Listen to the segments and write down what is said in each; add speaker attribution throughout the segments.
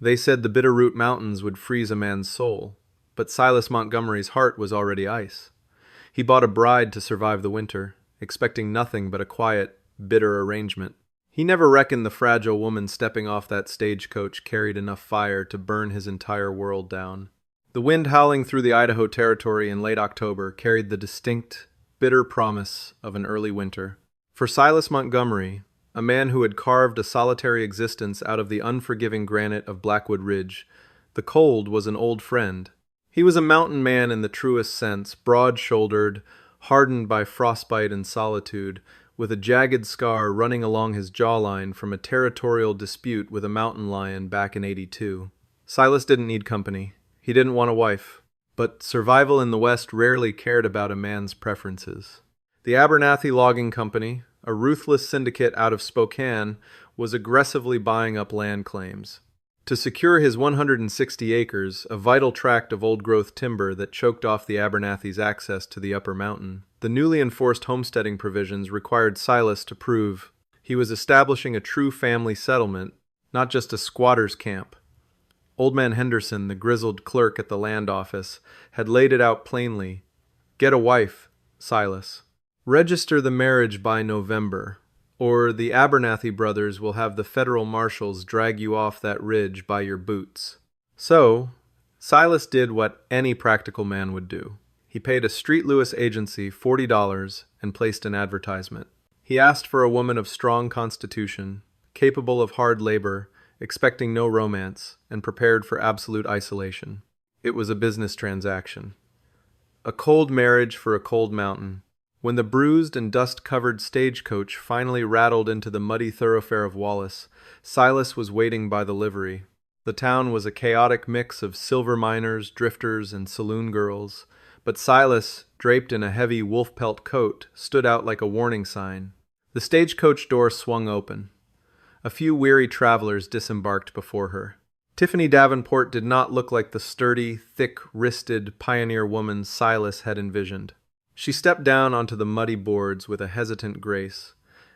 Speaker 1: They said the Bitterroot Mountains would freeze a man's soul, but Silas Montgomery's heart was already ice. He bought a bride to survive the winter, expecting nothing but a quiet, bitter arrangement. He never reckoned the fragile woman stepping off that stagecoach carried enough fire to burn his entire world down. The wind howling through the Idaho Territory in late October carried the distinct, bitter promise of an early winter. For Silas Montgomery, a man who had carved a solitary existence out of the unforgiving granite of Blackwood Ridge, the cold was an old friend. He was a mountain man in the truest sense, broad-shouldered, hardened by frostbite and solitude, with a jagged scar running along his jawline from a territorial dispute with a mountain lion back in '82. Silas didn't need company. He didn't want a wife. But survival in the West rarely cared about a man's preferences. The Abernathy Logging Company, a ruthless syndicate out of Spokane, was aggressively buying up land claims. To secure his 160 acres, a vital tract of old-growth timber that choked off the Abernathy's access to the upper mountain, the newly enforced homesteading provisions required Silas to prove he was establishing a true family settlement, not just a squatter's camp. Old Man Henderson, the grizzled clerk at the land office, had laid it out plainly. Get a wife, Silas. Register the marriage by November, or the Abernathy brothers will have the federal marshals drag you off that ridge by your boots. So, Silas did what any practical man would do. He paid a Street Lewis agency $40 and placed an advertisement. He asked for a woman of strong constitution, capable of hard labor, expecting no romance, and prepared for absolute isolation. It was a business transaction. A cold marriage for a cold mountain. When the bruised and dust-covered stagecoach finally rattled into the muddy thoroughfare of Wallace, Silas was waiting by the livery. The town was a chaotic mix of silver miners, drifters, and saloon girls, but Silas, draped in a heavy wolf-pelt coat, stood out like a warning sign. The stagecoach door swung open. A few weary travelers disembarked before her. Tiffany Davenport did not look like the sturdy, thick-wristed pioneer woman Silas had envisioned. She stepped down onto the muddy boards with a hesitant grace,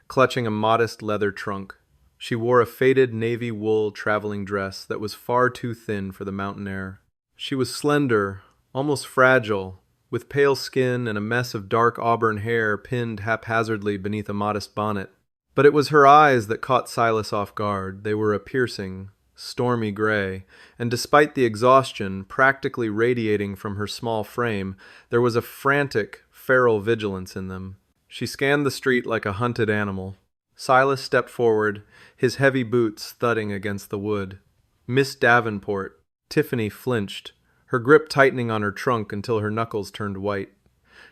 Speaker 1: clutching a modest leather trunk. She wore a faded navy wool traveling dress that was far too thin for the mountain air. She was slender, almost fragile, with pale skin and a mess of dark auburn hair pinned haphazardly beneath a modest bonnet. But it was her eyes that caught Silas off guard. They were a piercing, stormy gray, and despite the exhaustion practically radiating from her small frame, there was a frantic, feral vigilance in them. She scanned the street like a hunted animal. Silas stepped forward, his heavy boots thudding against the wood. Miss Davenport. Tiffany flinched, her grip tightening on her trunk until her knuckles turned white.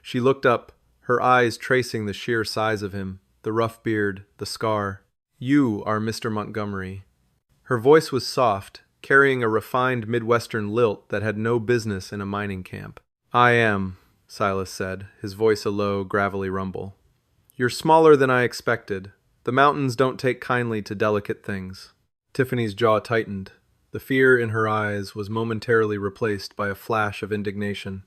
Speaker 1: She looked up, her eyes tracing the sheer size of him, the rough beard, the scar. You are Mr. Montgomery. Her voice was soft, carrying a refined Midwestern lilt that had no business in a mining camp. I am, Silas said, his voice a low, gravelly rumble. You're smaller than I expected. The mountains don't take kindly to delicate things. Tiffany's jaw tightened. The fear in her eyes was momentarily replaced by a flash of indignation.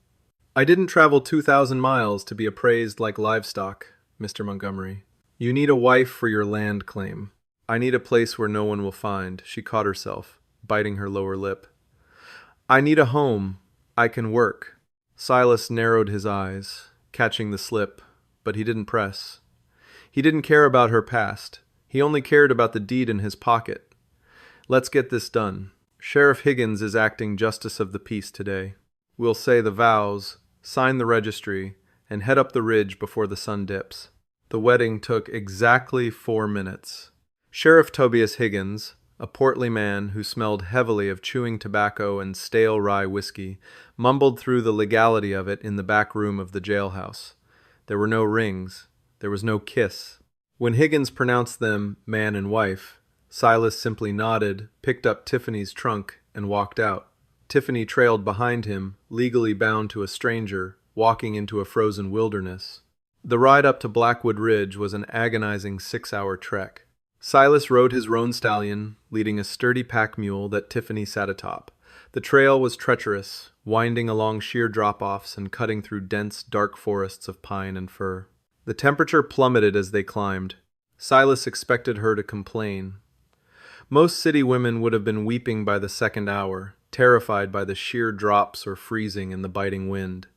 Speaker 1: I didn't travel 2,000 miles to be appraised like livestock, Mr. Montgomery. You need a wife for your land claim. I need a place where no one will find. She caught herself, biting her lower lip. I need a home. I can work. Silas narrowed his eyes, catching the slip, but he didn't press. He didn't care about her past. He only cared about the deed in his pocket. Let's get this done. Sheriff Higgins is acting justice of the peace today. We'll say the vows, sign the registry, and head up the ridge before the sun dips. The wedding took exactly 4 minutes. Sheriff Tobias Higgins, a portly man who smelled heavily of chewing tobacco and stale rye whiskey, mumbled through the legality of it in the back room of the jailhouse. There were no rings. There was no kiss. When Higgins pronounced them man and wife, Silas simply nodded, picked up Tiffany's trunk, and walked out. Tiffany trailed behind him, legally bound to a stranger, walking into a frozen wilderness. The ride up to Blackwood Ridge was an agonizing 6-hour trek. Silas rode his roan stallion, leading a sturdy pack mule that Tiffany sat atop. The trail was treacherous, winding along sheer drop-offs and cutting through dense, dark forests of pine and fir. The temperature plummeted as they climbed. Silas expected her to complain. Most city women would have been weeping by the second hour, terrified by the sheer drops or freezing in the biting wind.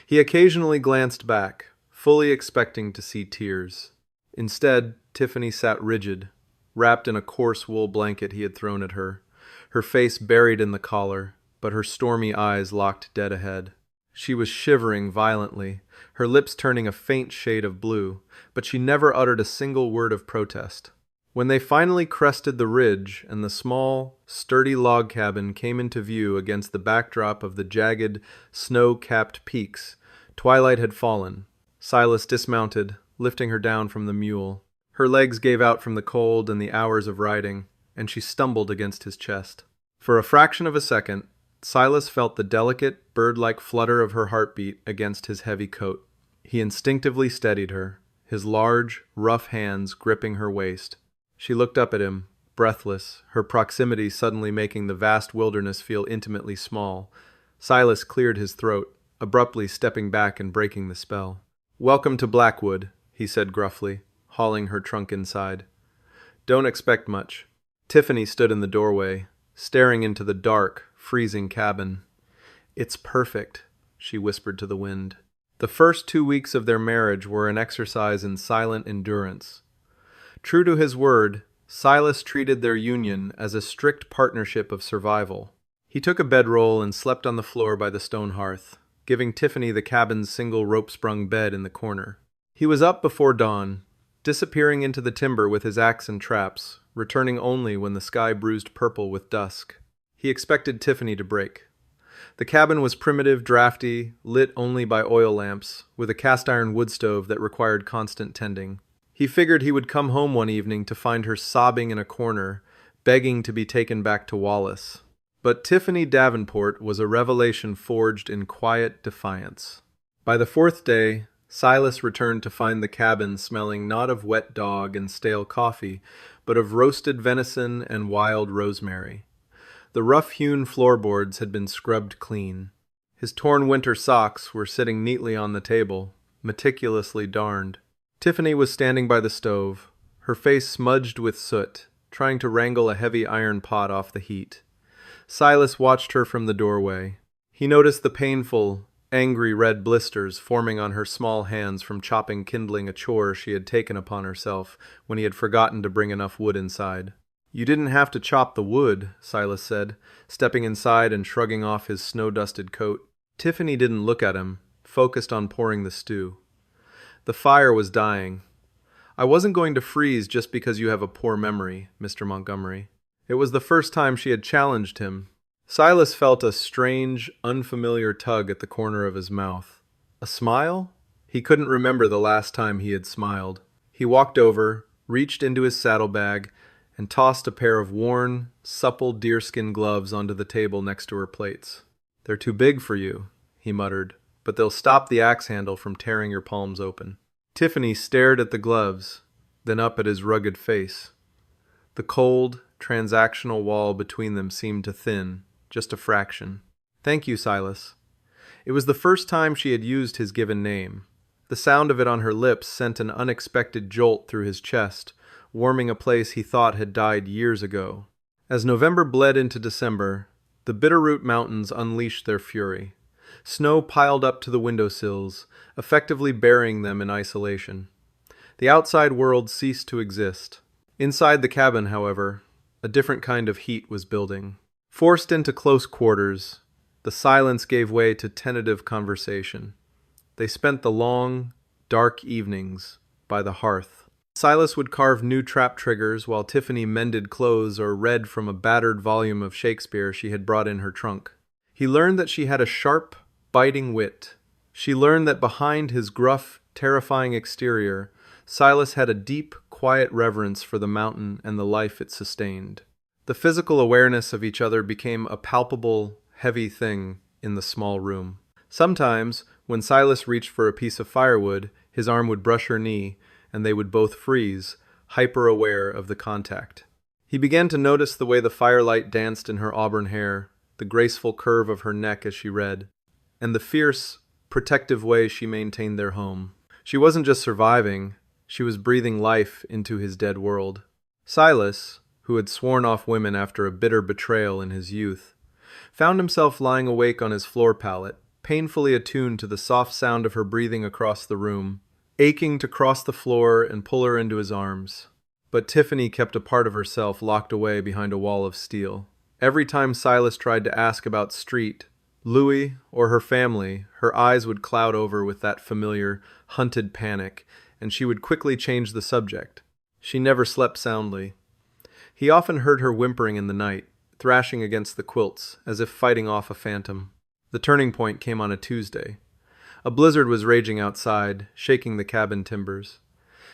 Speaker 1: He occasionally glanced back, fully expecting to see tears. Instead, Tiffany sat rigid, wrapped in a coarse wool blanket he had thrown at her, her face buried in the collar, but her stormy eyes locked dead ahead. She was shivering violently, her lips turning a faint shade of blue, but she never uttered a single word of protest. When they finally crested the ridge and the small, sturdy log cabin came into view against the backdrop of the jagged, snow-capped peaks, twilight had fallen. Silas dismounted, lifting her down from the mule. Her legs gave out from the cold and the hours of riding, and she stumbled against his chest. For a fraction of a second, Silas felt the delicate, bird-like flutter of her heartbeat against his heavy coat. He instinctively steadied her, his large, rough hands gripping her waist. She looked up at him, breathless, her proximity suddenly making the vast wilderness feel intimately small. Silas cleared his throat, abruptly stepping back and breaking the spell. "Welcome to Blackwood," he said gruffly, hauling her trunk inside. "Don't expect much." Tiffany stood in the doorway, staring into the dark, freezing cabin. "It's perfect," she whispered to the wind. The first 2 weeks of their marriage were an exercise in silent endurance. True to his word, Silas treated their union as a strict partnership of survival. He took a bedroll and slept on the floor by the stone hearth, giving Tiffany the cabin's single rope-sprung bed in the corner. He was up before dawn, disappearing into the timber with his axe and traps, returning only when the sky bruised purple with dusk. He expected Tiffany to break. The cabin was primitive, drafty, lit only by oil lamps, with a cast-iron wood stove that required constant tending. He figured he would come home one evening to find her sobbing in a corner, begging to be taken back to Wallace. But Tiffany Davenport was a revelation forged in quiet defiance. By the fourth day, Silas returned to find the cabin smelling not of wet dog and stale coffee, but of roasted venison and wild rosemary. The rough-hewn floorboards had been scrubbed clean. His torn winter socks were sitting neatly on the table, meticulously darned. Tiffany was standing by the stove, her face smudged with soot, trying to wrangle a heavy iron pot off the heat. Silas watched her from the doorway. He noticed the painful, angry red blisters forming on her small hands from chopping kindling, a chore she had taken upon herself when he had forgotten to bring enough wood inside. "You didn't have to chop the wood," Silas said, stepping inside and shrugging off his snow-dusted coat. Tiffany didn't look at him, focused on pouring the stew. The fire was dying. "I wasn't going to freeze just because you have a poor memory, Mr. Montgomery." It was the first time she had challenged him. Silas felt a strange, unfamiliar tug at the corner of his mouth. A smile? He couldn't remember the last time he had smiled. He walked over, reached into his saddlebag, and tossed a pair of worn, supple deerskin gloves onto the table next to her plates. "They're too big for you," he muttered, "but they'll stop the axe handle from tearing your palms open." Tiffany stared at the gloves, then up at his rugged face. The cold, transactional wall between them seemed to thin, just a fraction. "Thank you, Silas." It was the first time she had used his given name. The sound of it on her lips sent an unexpected jolt through his chest, warming a place he thought had died years ago. As November bled into December, the Bitterroot Mountains unleashed their fury. Snow piled up to the windowsills, effectively burying them in isolation. The outside world ceased to exist. Inside the cabin, however, a different kind of heat was building. Forced into close quarters, the silence gave way to tentative conversation. They spent the long, dark evenings by the hearth. Silas would carve new trap triggers while Tiffany mended clothes or read from a battered volume of Shakespeare she had brought in her trunk. He learned that she had a sharp, biting wit. She learned that behind his gruff, terrifying exterior, Silas had a deep, quiet reverence for the mountain and the life it sustained. The physical awareness of each other became a palpable, heavy thing in the small room. Sometimes, when Silas reached for a piece of firewood, his arm would brush her knee, and they would both freeze, hyper-aware of the contact. He began to notice the way the firelight danced in her auburn hair, the graceful curve of her neck as she read, and the fierce, protective way she maintained their home. She wasn't just surviving, she was breathing life into his dead world. Silas, who had sworn off women after a bitter betrayal in his youth, found himself lying awake on his floor pallet, painfully attuned to the soft sound of her breathing across the room, aching to cross the floor and pull her into his arms. But Tiffany kept a part of herself locked away behind a wall of steel. Every time Silas tried to ask about Street, Louis, or her family, her eyes would cloud over with that familiar, hunted panic, and she would quickly change the subject. She never slept soundly. He often heard her whimpering in the night, thrashing against the quilts, as if fighting off a phantom. The turning point came on a Tuesday. A blizzard was raging outside, shaking the cabin timbers.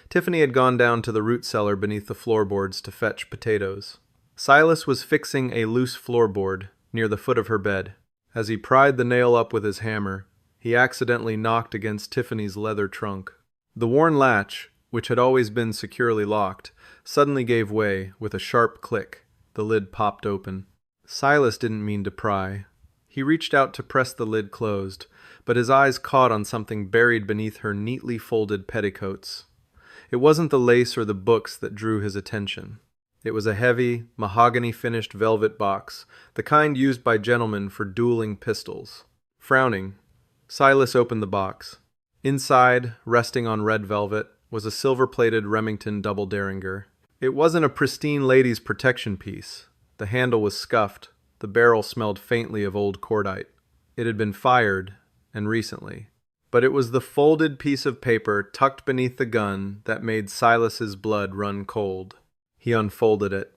Speaker 1: Tiffany had gone down to the root cellar beneath the floorboards to fetch potatoes. Silas was fixing a loose floorboard near the foot of her bed. As he pried the nail up with his hammer, he accidentally knocked against Tiffany's leather trunk. The worn latch, which had always been securely locked, suddenly gave way with a sharp click. The lid popped open. Silas didn't mean to pry. He reached out to press the lid closed, but his eyes caught on something buried beneath her neatly folded petticoats. It wasn't the lace or the books that drew his attention. It was a heavy, mahogany-finished velvet box, the kind used by gentlemen for dueling pistols. Frowning, Silas opened the box. Inside, resting on red velvet, was a silver-plated Remington double derringer. It wasn't a pristine lady's protection piece. The handle was scuffed. The barrel smelled faintly of old cordite. It had been fired, and recently. But it was the folded piece of paper tucked beneath the gun that made Silas's blood run cold. He unfolded it.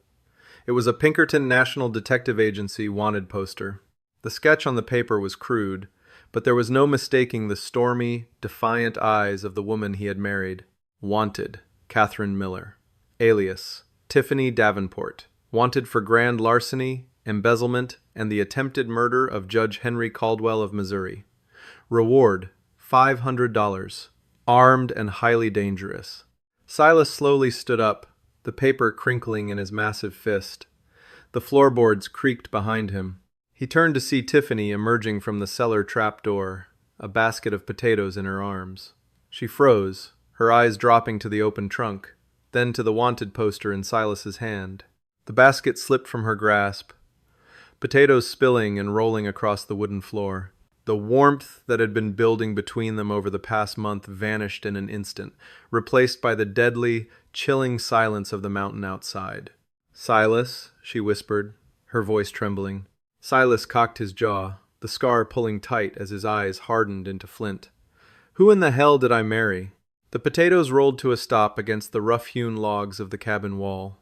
Speaker 1: It was a Pinkerton National Detective Agency wanted poster. The sketch on the paper was crude, but there was no mistaking the stormy, defiant eyes of the woman he had married. Wanted, Catherine Miller. Alias, Tiffany Davenport. Wanted for grand larceny, embezzlement, and the attempted murder of Judge Henry Caldwell of Missouri. Reward, $500. Armed and highly dangerous. Silas slowly stood up, the paper crinkling in his massive fist. The floorboards creaked behind him. He turned to see Tiffany emerging from the cellar trapdoor, a basket of potatoes in her arms. She froze, her eyes dropping to the open trunk, then to the wanted poster in Silas's hand. The basket slipped from her grasp, potatoes spilling and rolling across the wooden floor. The warmth that had been building between them over the past month vanished in an instant, replaced by the deadly, chilling silence of the mountain outside. "Silas," she whispered, her voice trembling. Silas cocked his jaw, the scar pulling tight as his eyes hardened into flint. "Who in the hell did I marry?" The potatoes rolled to a stop against the rough-hewn logs of the cabin wall.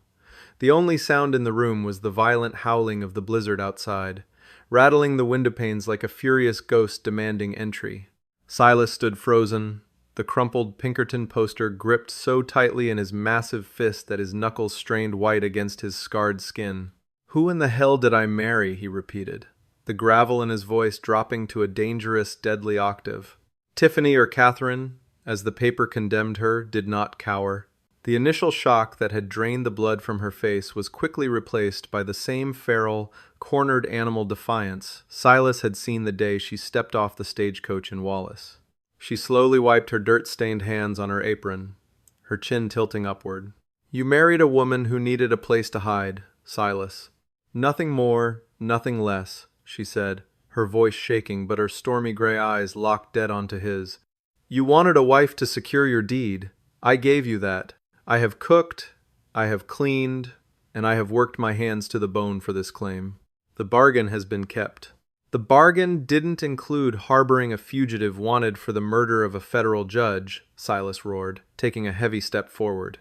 Speaker 1: The only sound in the room was the violent howling of the blizzard outside, rattling the windowpanes like a furious ghost demanding entry. Silas stood frozen, the crumpled Pinkerton poster gripped so tightly in his massive fist that his knuckles strained white against his scarred skin. "Who in the hell did I marry?" he repeated, the gravel in his voice dropping to a dangerous, deadly octave. Tiffany or Catherine, as the paper condemned her, did not cower. The initial shock that had drained the blood from her face was quickly replaced by the same feral, cornered animal defiance Silas had seen the day she stepped off the stagecoach in Wallace. She slowly wiped her dirt-stained hands on her apron, her chin tilting upward. "You married a woman who needed a place to hide, Silas. Nothing more, nothing less," she said, her voice shaking but her stormy gray eyes locked dead onto his. "You wanted a wife to secure your deed. I gave you that. I have cooked, I have cleaned, and I have worked my hands to the bone for this claim. The bargain has been kept." The bargain didn't include harboring a fugitive wanted for the murder of a federal judge, Silas roared, taking a heavy step forward.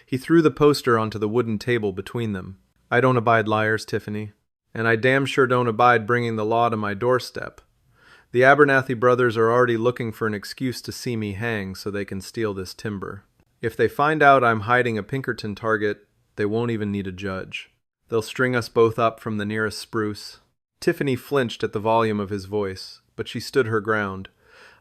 Speaker 1: He threw the poster onto the wooden table between them. "I don't abide liars, Tiffany. And I damn sure don't abide bringing the law to my doorstep. The Abernathy brothers are already looking for an excuse to see me hang so they can steal this timber. If they find out I'm hiding a Pinkerton target, they won't even need a judge. They'll string us both up from the nearest spruce." Tiffany flinched at the volume of his voice, but she stood her ground.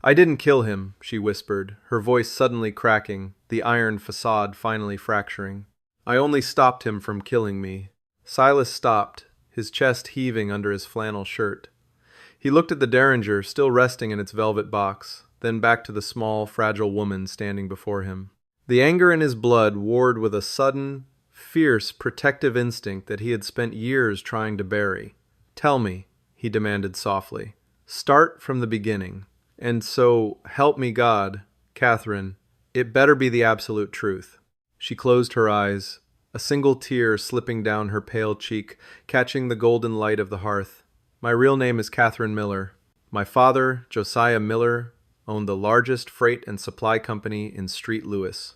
Speaker 1: "I didn't kill him," she whispered, her voice suddenly cracking, the iron facade finally fracturing. "I only stopped him from killing me." Silas stopped, his chest heaving under his flannel shirt. He looked at the derringer still resting in its velvet box, then back to the small, fragile woman standing before him. The anger in his blood warred with a sudden, fierce, protective instinct that he had spent years trying to bury. "Tell me," he demanded softly. "Start from the beginning. And so, help me God, Catherine, it better be the absolute truth." She closed her eyes, a single tear slipping down her pale cheek, catching the golden light of the hearth. "My real name is Catherine Miller. My father, Josiah Miller, owned the largest freight and supply company in Street Louis.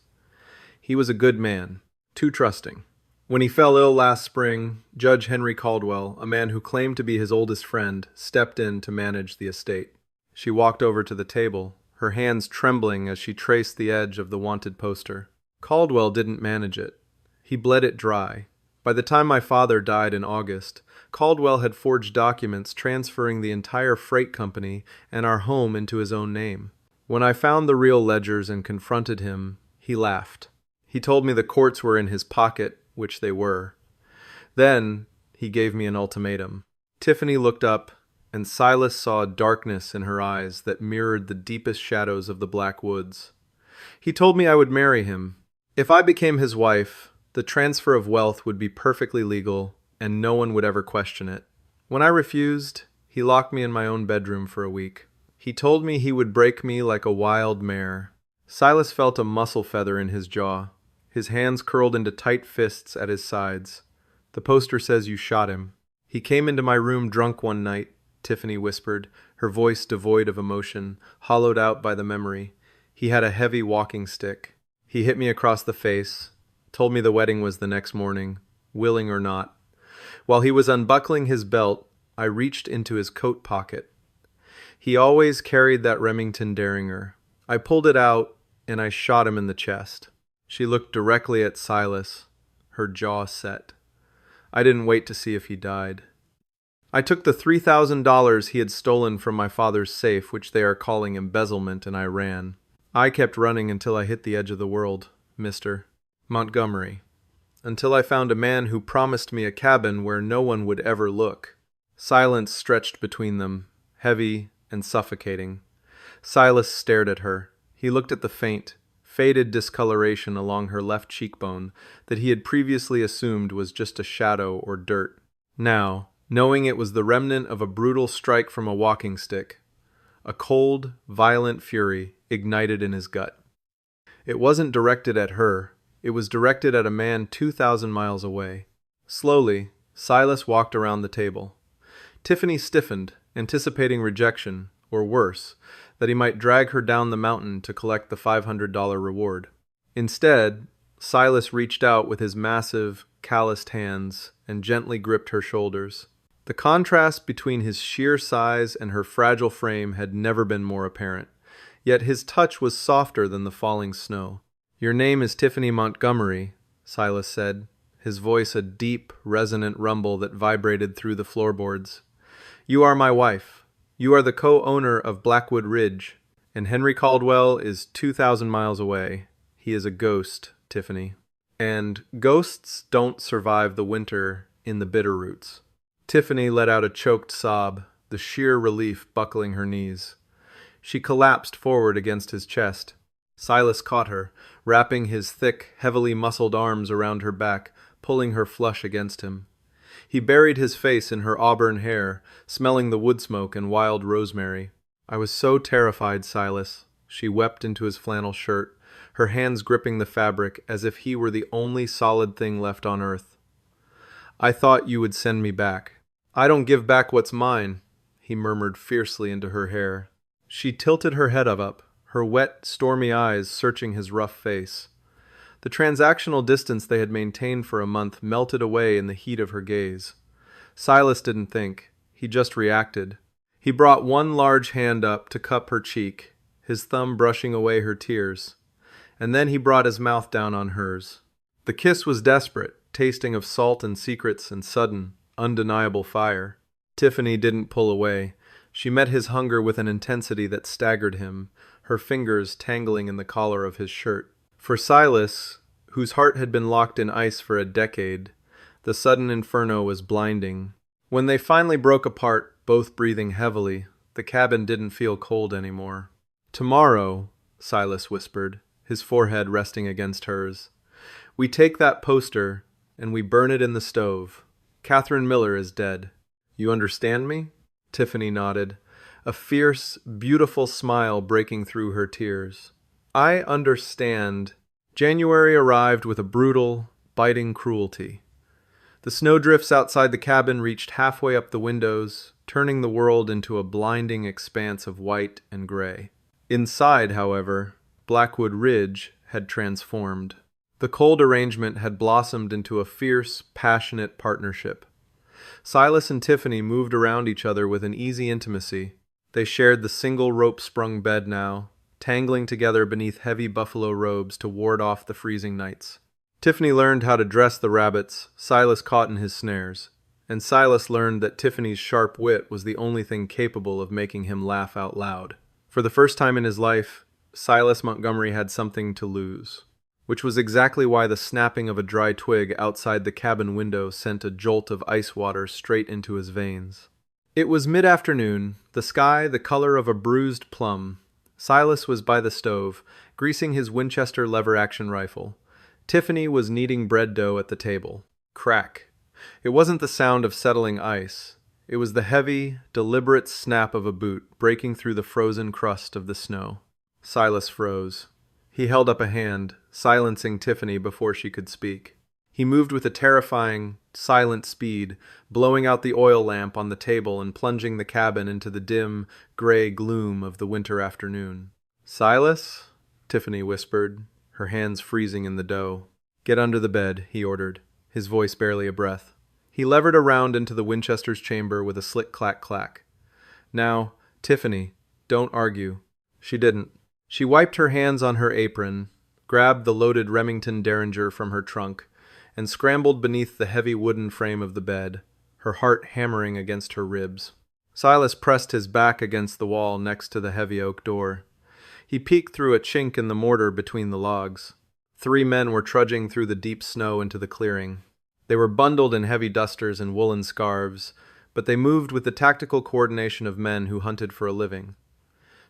Speaker 1: He was a good man, too trusting. When he fell ill last spring, Judge Henry Caldwell, a man who claimed to be his oldest friend, stepped in to manage the estate." She walked over to the table, her hands trembling as she traced the edge of the wanted poster. "Caldwell didn't manage it. He bled it dry. By the time my father died in August, Caldwell had forged documents transferring the entire freight company and our home into his own name. When I found the real ledgers and confronted him, he laughed. He told me the courts were in his pocket, which they were. Then he gave me an ultimatum." Tiffany looked up, and Silas saw a darkness in her eyes that mirrored the deepest shadows of the Black Woods. "He told me I would marry him. If I became his wife, the transfer of wealth would be perfectly legal, and no one would ever question it. When I refused, he locked me in my own bedroom for a week. He told me he would break me like a wild mare." Silas felt a muscle feather in his jaw. His hands curled into tight fists at his sides. "The poster says you shot him." "He came into my room drunk one night," Tiffany whispered, her voice devoid of emotion, hollowed out by the memory. "He had a heavy walking stick. He hit me across the face, told me the wedding was the next morning, willing or not. While he was unbuckling his belt, I reached into his coat pocket. He always carried that Remington Derringer. I pulled it out, and I shot him in the chest." She looked directly at Silas, her jaw set. "I didn't wait to see if he died. I took the $3,000 he had stolen from my father's safe, which they are calling embezzlement, and I ran. I kept running until I hit the edge of the world, Mr. Montgomery. Until I found a man who promised me a cabin where no one would ever look." Silence stretched between them, heavy and suffocating. Silas stared at her. He looked at the faint, faded discoloration along her left cheekbone that he had previously assumed was just a shadow or dirt. Now, knowing it was the remnant of a brutal strike from a walking stick, a cold, violent fury ignited in his gut. It wasn't directed at her. It was directed at a man 2,000 miles away. Slowly, Silas walked around the table. Tiffany stiffened, anticipating rejection, or worse, that he might drag her down the mountain to collect the $500 reward. Instead, Silas reached out with his massive, calloused hands and gently gripped her shoulders. The contrast between his sheer size and her fragile frame had never been more apparent, yet his touch was softer than the falling snow. "Your name is Tiffany Montgomery," Silas said, his voice a deep, resonant rumble that vibrated through the floorboards. "You are my wife. You are the co-owner of Blackwood Ridge, and Henry Caldwell is 2,000 miles away. He is a ghost, Tiffany. And ghosts don't survive the winter in the Bitterroots." Tiffany let out a choked sob, the sheer relief buckling her knees. She collapsed forward against his chest. Silas caught her, wrapping his thick, heavily muscled arms around her back, pulling her flush against him. He buried his face in her auburn hair, smelling the wood smoke and wild rosemary. "I was so terrified, Silas." She wept into his flannel shirt, her hands gripping the fabric as if he were the only solid thing left on earth. "I thought you would send me back." "I don't give back what's mine," he murmured fiercely into her hair. She tilted her head up, her wet, stormy eyes searching his rough face. The transactional distance they had maintained for a month melted away in the heat of her gaze. Silas didn't think. He just reacted. He brought one large hand up to cup her cheek, his thumb brushing away her tears. And then he brought his mouth down on hers. The kiss was desperate, tasting of salt and secrets and sudden, undeniable fire. Tiffany didn't pull away. She met his hunger with an intensity that staggered him, her fingers tangling in the collar of his shirt. For Silas, whose heart had been locked in ice for a decade, the sudden inferno was blinding. When they finally broke apart, both breathing heavily, the cabin didn't feel cold anymore. "Tomorrow," Silas whispered, his forehead resting against hers, "we take that poster and we burn it in the stove. Catherine Miller is dead. You understand me? Tiffany nodded, a fierce, beautiful smile breaking through her tears. I understand. January arrived with a brutal, biting cruelty. The snowdrifts outside the cabin reached halfway up the windows, turning the world into a blinding expanse of white and gray. Inside, however, Blackwood Ridge had transformed. The cold arrangement had blossomed into a fierce, passionate partnership. Silas and Tiffany moved around each other with an easy intimacy. They shared the single rope-sprung bed now, tangling together beneath heavy buffalo robes to ward off the freezing nights. Tiffany learned how to dress the rabbits Silas caught in his snares, and Silas learned that Tiffany's sharp wit was the only thing capable of making him laugh out loud. For the first time in his life, Silas Montgomery had something to lose, which was exactly why the snapping of a dry twig outside the cabin window sent a jolt of ice water straight into his veins. It was mid-afternoon, the sky the color of a bruised plum. Silas was by the stove, greasing his Winchester lever-action rifle. Tiffany was kneading bread dough at the table. Crack. It wasn't the sound of settling ice. It was the heavy, deliberate snap of a boot breaking through the frozen crust of the snow. Silas froze. He held up a hand, silencing Tiffany before she could speak. He moved with a terrifying, silent speed, blowing out the oil lamp on the table and plunging the cabin into the dim, gray gloom of the winter afternoon. "Silas?" Tiffany whispered, her hands freezing in the dough. "Get under the bed," he ordered, his voice barely a breath. He levered around into the Winchester's chamber with a slick clack-clack. "Now, Tiffany, don't argue." She didn't. She wiped her hands on her apron, grabbed the loaded Remington Derringer from her trunk, and scrambled beneath the heavy wooden frame of the bed, her heart hammering against her ribs. Silas pressed his back against the wall next to the heavy oak door. He peeked through a chink in the mortar between the logs. 3 men were trudging through the deep snow into the clearing. They were bundled in heavy dusters and woolen scarves, but they moved with the tactical coordination of men who hunted for a living.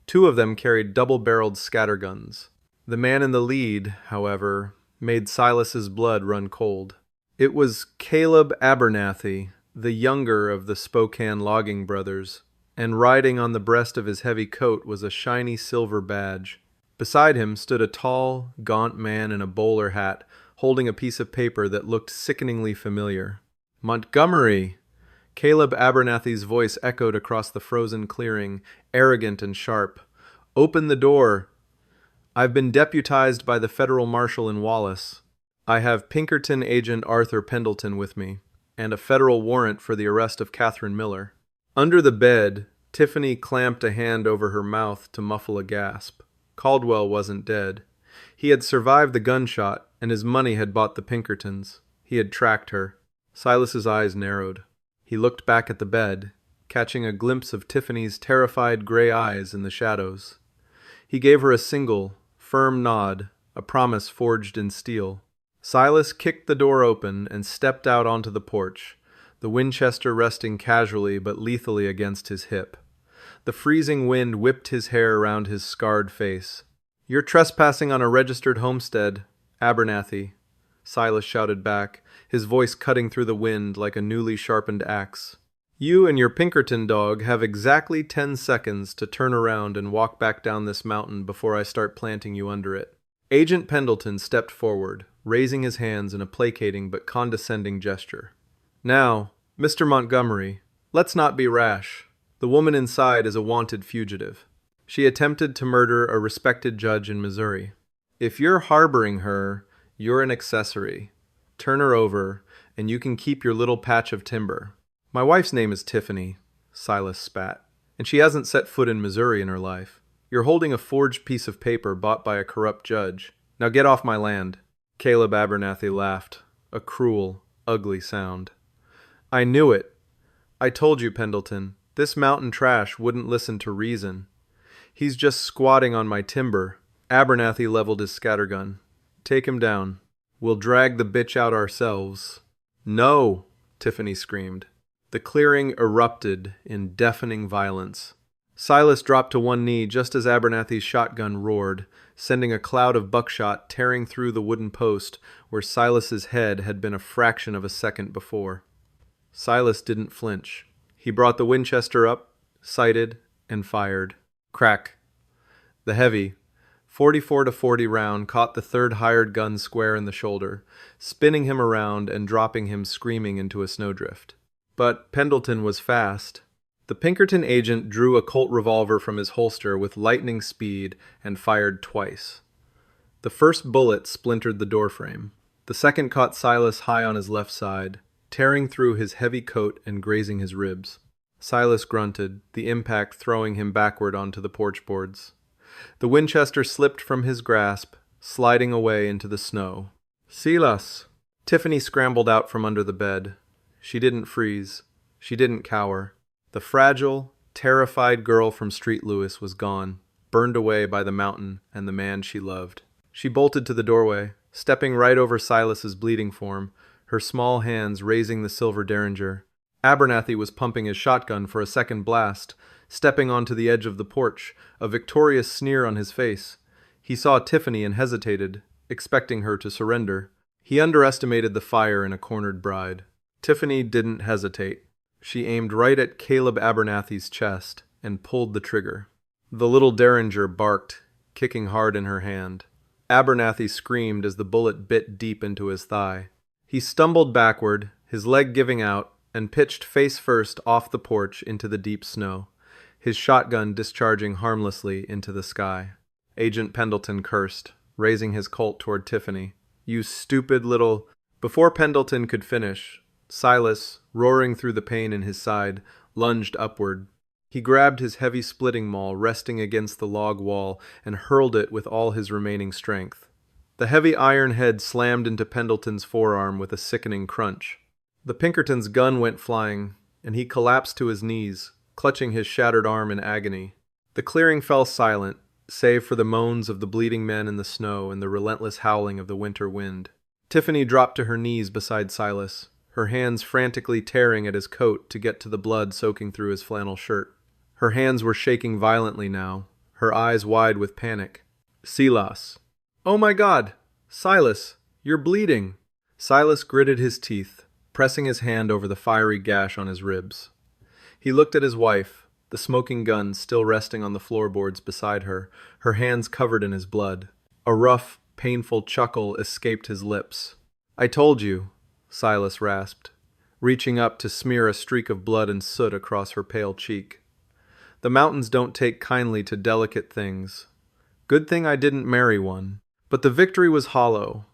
Speaker 1: 2 of them carried double-barreled scatterguns. The man in the lead, however, made Silas's blood run cold. It was Caleb Abernathy, the younger of the Spokane logging brothers, and riding on the breast of his heavy coat was a shiny silver badge. Beside him stood a tall, gaunt man in a bowler hat, holding a piece of paper that looked sickeningly familiar. "Montgomery!" Caleb Abernathy's voice echoed across the frozen clearing, arrogant and sharp. "Open the door. I've been deputized by the federal marshal in Wallace. I have Pinkerton agent Arthur Pendleton with me, and a federal warrant for the arrest of Catherine Miller." Under the bed, Tiffany clamped a hand over her mouth to muffle a gasp. Caldwell wasn't dead. He had survived the gunshot, and his money had bought the Pinkertons. He had tracked her. Silas's eyes narrowed. He looked back at the bed, catching a glimpse of Tiffany's terrified gray eyes in the shadows. He gave her a single, firm nod, a promise forged in steel. Silas kicked the door open and stepped out onto the porch, the Winchester resting casually but lethally against his hip. The freezing wind whipped his hair around his scarred face. "You're trespassing on a registered homestead, Abernathy," Silas shouted back, his voice cutting through the wind like a newly sharpened axe. "You and your Pinkerton dog have exactly 10 seconds to turn around and walk back down this mountain before I start planting you under it." Agent Pendleton stepped forward, raising his hands in a placating but condescending gesture. "Now, Mr. Montgomery, let's not be rash. The woman inside is a wanted fugitive. She attempted to murder a respected judge in Missouri. If you're harboring her, you're an accessory. Turn her over, and you can keep your little patch of timber." "My wife's name is Tiffany," Silas spat, "and she hasn't set foot in Missouri in her life. You're holding a forged piece of paper bought by a corrupt judge. Now get off my land." Caleb Abernathy laughed, a cruel, ugly sound. "I knew it. I told you, Pendleton, this mountain trash wouldn't listen to reason. He's just squatting on my timber." Abernathy leveled his scattergun. "Take him down. We'll drag the bitch out ourselves." "No!" Tiffany screamed. The clearing erupted in deafening violence. Silas dropped to one knee just as Abernathy's shotgun roared, sending a cloud of buckshot tearing through the wooden post where Silas's head had been a fraction of a second before. Silas didn't flinch. He brought the Winchester up, sighted, and fired. Crack. The heavy 44-40 round caught the third hired gun square in the shoulder, spinning him around and dropping him screaming into a snowdrift. But Pendleton was fast. The Pinkerton agent drew a Colt revolver from his holster with lightning speed and fired twice. The first bullet splintered the doorframe. The second caught Silas high on his left side, tearing through his heavy coat and grazing his ribs. Silas grunted, the impact throwing him backward onto the porch boards. The Winchester slipped from his grasp, sliding away into the snow. Silas! Tiffany scrambled out from under the bed. She didn't freeze. She didn't cower. The fragile, terrified girl from Street Lewis was gone, burned away by the mountain and the man she loved. She bolted to the doorway, stepping right over Silas's bleeding form, her small hands raising the silver derringer. Abernathy was pumping his shotgun for a second blast, stepping onto the edge of the porch, a victorious sneer on his face. He saw Tiffany and hesitated, expecting her to surrender. He underestimated the fire in a cornered bride. Tiffany didn't hesitate. She aimed right at Caleb Abernathy's chest and pulled the trigger. The little derringer barked, kicking hard in her hand. Abernathy screamed as the bullet bit deep into his thigh. He stumbled backward, his leg giving out, and pitched face first off the porch into the deep snow, his shotgun discharging harmlessly into the sky. Agent Pendleton cursed, raising his Colt toward Tiffany. "You stupid little—" Before Pendleton could finish, Silas, roaring through the pain in his side, lunged upward. He grabbed his heavy splitting maul resting against the log wall and hurled it with all his remaining strength. The heavy iron head slammed into Pendleton's forearm with a sickening crunch. The Pinkerton's gun went flying, and he collapsed to his knees, clutching his shattered arm in agony. The clearing fell silent, save for the moans of the bleeding men in the snow and the relentless howling of the winter wind. Tiffany dropped to her knees beside Silas, her hands frantically tearing at his coat to get to the blood soaking through his flannel shirt. Her hands were shaking violently now, her eyes wide with panic. "Silas." "Oh my God! Silas, you're bleeding!" Silas gritted his teeth, pressing his hand over the fiery gash on his ribs. He looked at his wife, the smoking gun still resting on the floorboards beside her, her hands covered in his blood. A rough, painful chuckle escaped his lips. "I told you," Silas rasped, reaching up to smear a streak of blood and soot across her pale cheek. "The mountains don't take kindly to delicate things. Good thing I didn't marry one." But the victory was hollow.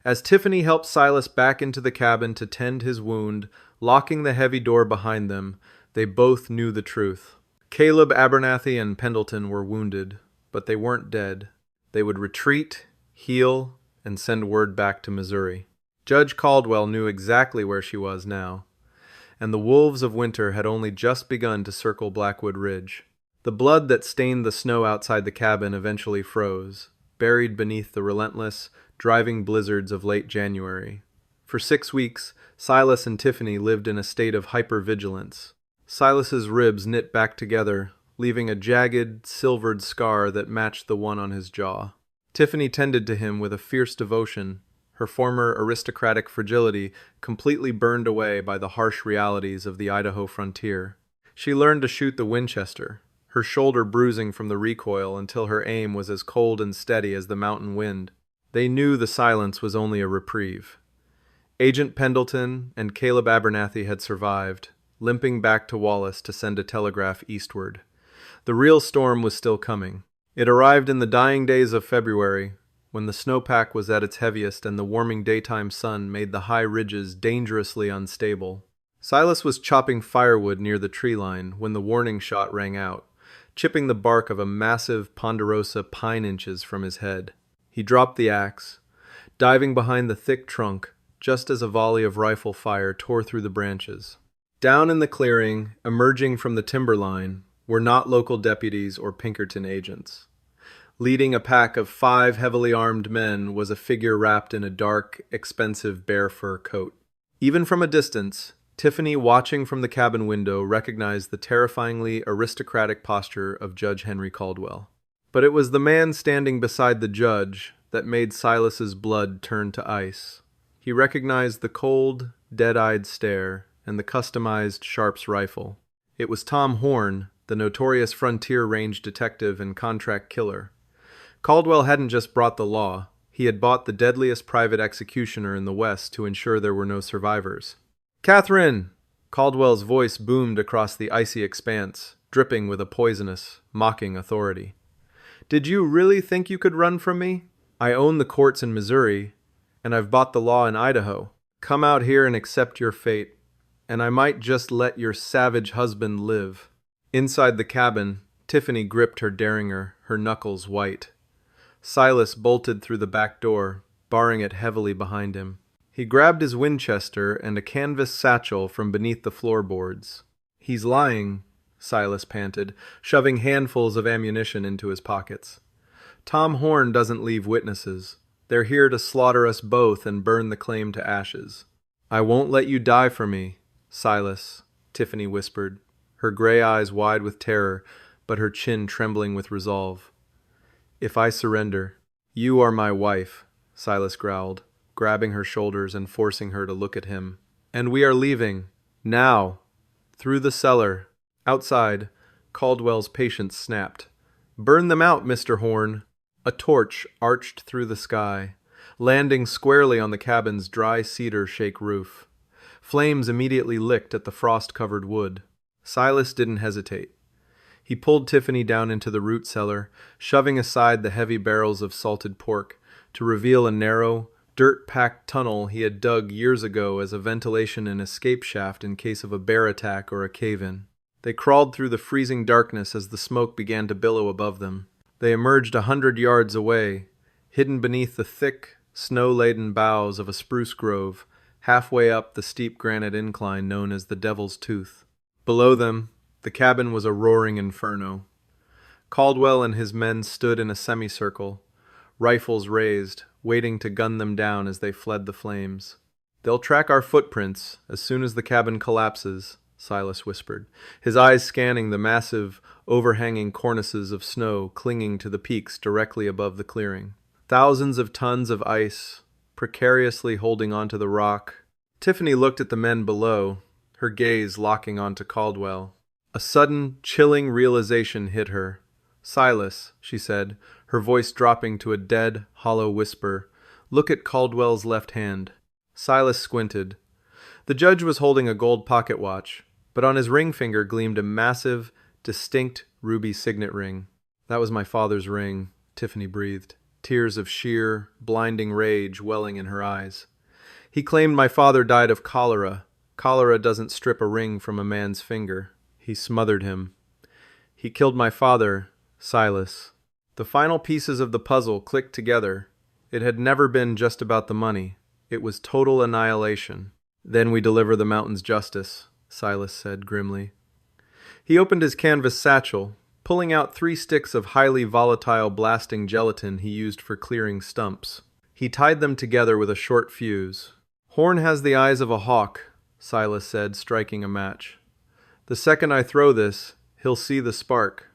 Speaker 1: As Tiffany helped Silas back into the cabin to tend his wound, locking the heavy door behind them, they both knew the truth. Caleb Abernathy and Pendleton were wounded, but they weren't dead. They would retreat, heal, and send word back to Missouri. Judge Caldwell knew exactly where she was now, and the wolves of winter had only just begun to circle Blackwood Ridge. The blood that stained the snow outside the cabin eventually froze, buried beneath the relentless, driving blizzards of late January. For 6 weeks, Silas and Tiffany lived in a state of hypervigilance. Silas's ribs knit back together, leaving a jagged, silvered scar that matched the one on his jaw. Tiffany tended to him with a fierce devotion, her former aristocratic fragility completely burned away by the harsh realities of the Idaho frontier. She learned to shoot the Winchester, her shoulder bruising from the recoil until her aim was as cold and steady as the mountain wind. They knew the silence was only a reprieve. Agent Pendleton and Caleb Abernathy had survived, limping back to Wallace to send a telegraph eastward. The real storm was still coming. It arrived in the dying days of February, when the snowpack was at its heaviest and the warming daytime sun made the high ridges dangerously unstable. Silas was chopping firewood near the tree line when the warning shot rang out, chipping the bark of a massive ponderosa pine inches from his head. He dropped the axe, diving behind the thick trunk just as a volley of rifle fire tore through the branches. Down in the clearing, emerging from the timberline, were not local deputies or Pinkerton agents. Leading a pack of 5 heavily armed men was a figure wrapped in a dark, expensive bear fur coat. Even from a distance, Tiffany, watching from the cabin window, recognized the terrifyingly aristocratic posture of Judge Henry Caldwell. But it was the man standing beside the judge that made Silas's blood turn to ice. He recognized the cold, dead-eyed stare and the customized Sharps rifle. It was Tom Horn, the notorious frontier range detective and contract killer. Caldwell hadn't just brought the law, he had bought the deadliest private executioner in the West to ensure there were no survivors. "Catherine!" Caldwell's voice boomed across the icy expanse, dripping with a poisonous, mocking authority. "Did you really think you could run from me? I own the courts in Missouri, and I've bought the law in Idaho. Come out here and accept your fate, and I might just let your savage husband live." Inside the cabin, Tiffany gripped her derringer, her knuckles white. Silas bolted through the back door, barring it heavily behind him. He grabbed his Winchester and a canvas satchel from beneath the floorboards. "He's lying," Silas panted, shoving handfuls of ammunition into his pockets. "Tom Horn doesn't leave witnesses. They're here to slaughter us both and burn the claim to ashes." "I won't let you die for me, Silas," Tiffany whispered, her gray eyes wide with terror, but her chin trembling with resolve. "If I surrender, you are my wife," Silas growled, grabbing her shoulders and forcing her to look at him. "And we are leaving, now, through the cellar." Outside, Caldwell's patience snapped. "Burn them out, Mr. Horn." A torch arched through the sky, landing squarely on the cabin's dry cedar shake roof. Flames immediately licked at the frost-covered wood. Silas didn't hesitate. He pulled Tiffany down into the root cellar, shoving aside the heavy barrels of salted pork, to reveal a narrow, dirt-packed tunnel he had dug years ago as a ventilation and escape shaft in case of a bear attack or a cave-in. They crawled through the freezing darkness as the smoke began to billow above them. They emerged 100 yards away, hidden beneath the thick, snow-laden boughs of a spruce grove, halfway up the steep granite incline known as the Devil's Tooth. Below them, the cabin was a roaring inferno. Caldwell and his men stood in a semicircle, rifles raised, waiting to gun them down as they fled the flames. "They'll track our footprints as soon as the cabin collapses," Silas whispered, his eyes scanning the massive, overhanging cornices of snow clinging to the peaks directly above the clearing. Thousands of tons of ice, precariously holding onto the rock. Tiffany looked at the men below, her gaze locking onto Caldwell. A sudden, chilling realization hit her. "Silas," she said, her voice dropping to a dead, hollow whisper, "look at Caldwell's left hand." Silas squinted. The judge was holding a gold pocket watch, but on his ring finger gleamed a massive, distinct ruby signet ring. "That was my father's ring," Tiffany breathed, tears of sheer, blinding rage welling in her eyes. "He claimed my father died of cholera. Cholera doesn't strip a ring from a man's finger. He smothered him. He killed my father, Silas." The final pieces of the puzzle clicked together. It had never been just about the money. It was total annihilation. "Then we deliver the mountain's justice," Silas said grimly. He opened his canvas satchel, pulling out 3 sticks of highly volatile blasting gelatin he used for clearing stumps. He tied them together with a short fuse. "Horn has the eyes of a hawk," Silas said, striking a match. "The second I throw this, he'll see the spark.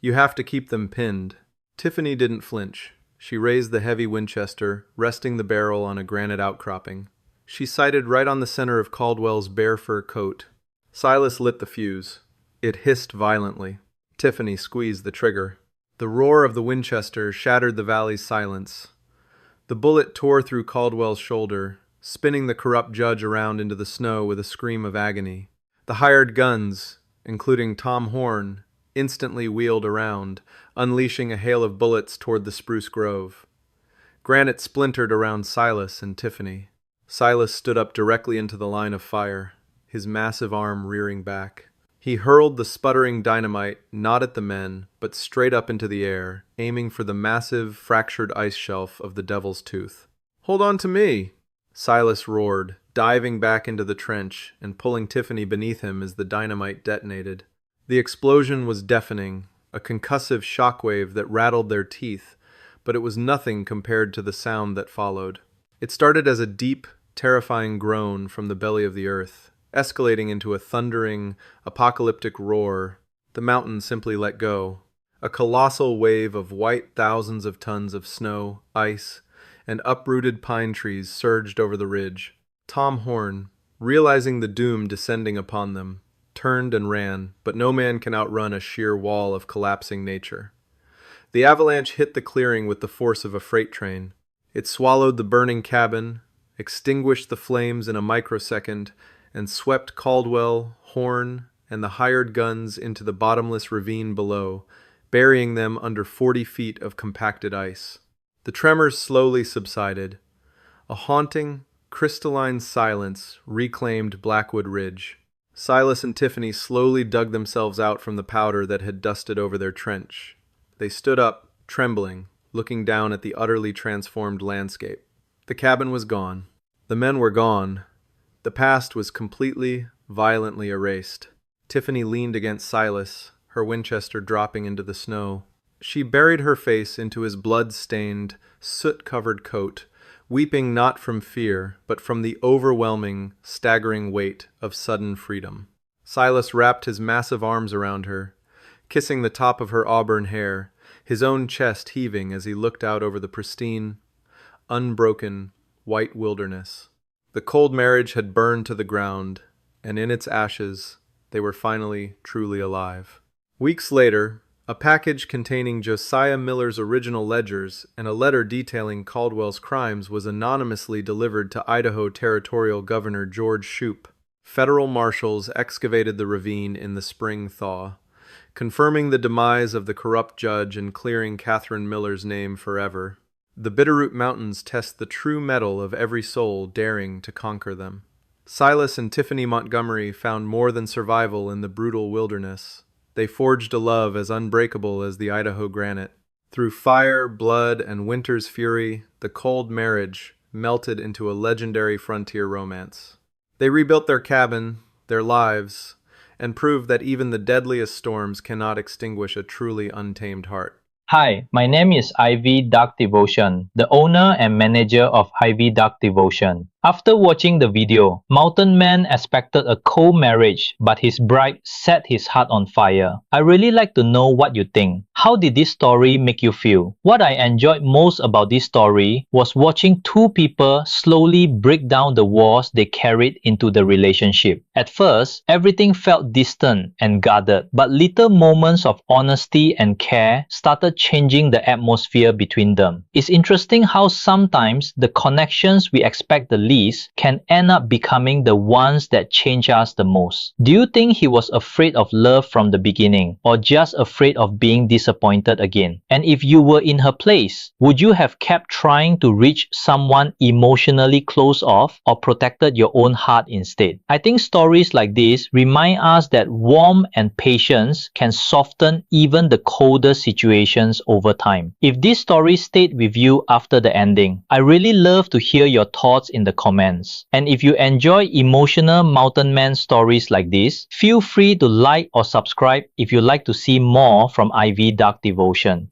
Speaker 1: You have to keep them pinned." Tiffany didn't flinch. She raised the heavy Winchester, resting the barrel on a granite outcropping. She sighted right on the center of Caldwell's bear fur coat. Silas lit the fuse. It hissed violently. Tiffany squeezed the trigger. The roar of the Winchester shattered the valley's silence. The bullet tore through Caldwell's shoulder, spinning the corrupt judge around into the snow with a scream of agony. The hired guns, including Tom Horn, instantly wheeled around, unleashing a hail of bullets toward the spruce grove. Granite splintered around Silas and Tiffany. Silas stood up directly into the line of fire, his massive arm rearing back. He hurled the sputtering dynamite not at the men, but straight up into the air, aiming for the massive, fractured ice shelf of the Devil's Tooth. "Hold on to me!" Silas roared, diving back into the trench and pulling Tiffany beneath him as the dynamite detonated. The explosion was deafening, a concussive shockwave that rattled their teeth, but it was nothing compared to the sound that followed. It started as a deep, terrifying groan from the belly of the earth, escalating into a thundering, apocalyptic roar. The mountain simply let go. A colossal wave of white thousands of tons of snow, ice, and uprooted pine trees surged over the ridge. Tom Horn, realizing the doom descending upon them, turned and ran, but no man can outrun a sheer wall of collapsing nature. The avalanche hit the clearing with the force of a freight train. It swallowed the burning cabin, extinguished the flames in a microsecond, and swept Caldwell, Horn, and the hired guns into the bottomless ravine below, burying them under 40 feet of compacted ice. The tremors slowly subsided. A haunting, crystalline silence reclaimed Blackwood Ridge. Silas and Tiffany slowly dug themselves out from the powder that had dusted over their trench. They stood up, trembling, looking down at the utterly transformed landscape. The cabin was gone. The men were gone. The past was completely, violently erased. Tiffany leaned against Silas, her Winchester dropping into the snow. She buried her face into his blood-stained, soot-covered coat, weeping not from fear, but from the overwhelming, staggering weight of sudden freedom. Silas wrapped his massive arms around her, kissing the top of her auburn hair, his own chest heaving as he looked out over the pristine, unbroken, white wilderness. The cold marriage had burned to the ground, and in its ashes, they were finally truly alive. Weeks later, a package containing Josiah Miller's original ledgers and a letter detailing Caldwell's crimes was anonymously delivered to Idaho Territorial Governor George Shoup. Federal marshals excavated the ravine in the spring thaw, confirming the demise of the corrupt judge and clearing Catherine Miller's name forever. The Bitterroot Mountains test the true mettle of every soul daring to conquer them. Silas and Tiffany Montgomery found more than survival in the brutal wilderness. They forged a love as unbreakable as the Idaho granite. Through fire, blood, and winter's fury, the cold marriage melted into a legendary frontier romance. They rebuilt their cabin, their lives, and proved that even the deadliest storms cannot extinguish a truly untamed heart.
Speaker 2: Hi, my name is Ivy Dark Devotion, the owner and manager of Ivy Dark Devotion. After watching the video, Mountain Man expected a cold marriage, but his bride set his heart on fire. I really like to know what you think. How did this story make you feel? What I enjoyed most about this story was watching two people slowly break down the walls they carried into the relationship. At first, everything felt distant and guarded, but little moments of honesty and care started changing the atmosphere between them. It's interesting how sometimes the connections we expect the least can end up becoming the ones that change us the most. Do you think he was afraid of love from the beginning, or just afraid of being disappointed again? And if you were in her place, would you have kept trying to reach someone emotionally close off, or protected your own heart instead? I think stories like this remind us that warmth and patience can soften even the coldest situations over time. If this story stayed with you after the ending, I really love to hear your thoughts in the comments. And if you enjoy emotional mountain man stories like this, feel free to like or subscribe if you'd like to see more from Ivy Dark Devotion.